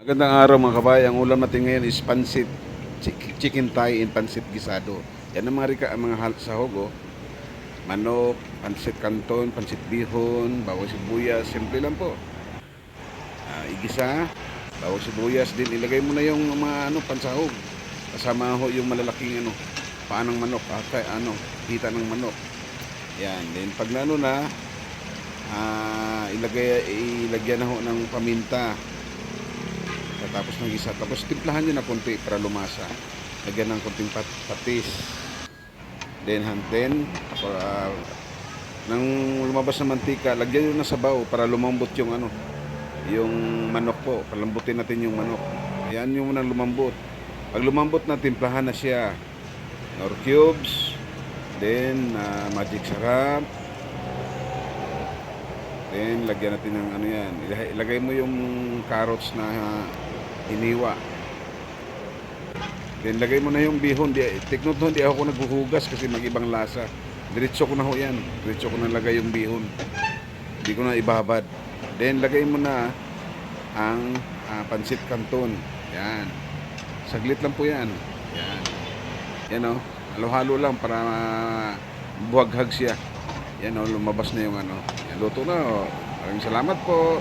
Magandang araw mga kabay. Ang ulam natin ngayon is pansit. Chicken thigh and pansit gisado. Yan ang mga sahog. Oh. Manok, pansit canton, pansit bihon, bawang sibuyas. Simple lang po. Igisa, bawang sibuyas din. Ilagay mo na yung mga pansahog. Kasama ho yung malalaking paa ng manok. Hita ng manok. Yan. Then pag ilagyan na ho ng paminta. Tapos ng isa. Tapos timplahan nyo na konti para lumasa. Lagyan ng konting patis. Then nang lumabas na mantika, lagyan nyo na sabaw para lumambot yung manok po. Palambutin natin yung manok. Ayan yung munang lumambot. Pag lumambot na, timplahan na siya. Nor cubes. Then magic sarap. Then lagyan natin ng yan. Ilagay mo yung carrots na iniwa. Then lagay mo na yung bihon. Take note ho, di ako naghuhugas kasi mag-ibang lasa. Diretso ko na ho yan. Diretso ko na lagay yung bihon. Hindi ko na ibabad. Then lagay mo na ang pansit canton. Yan. Saglit lang po yan. Yan. Yan o. Halo-halo lang para buhaghag siya. Yan o. Lumabas na yung Yan, luto na o. Maraming salamat po.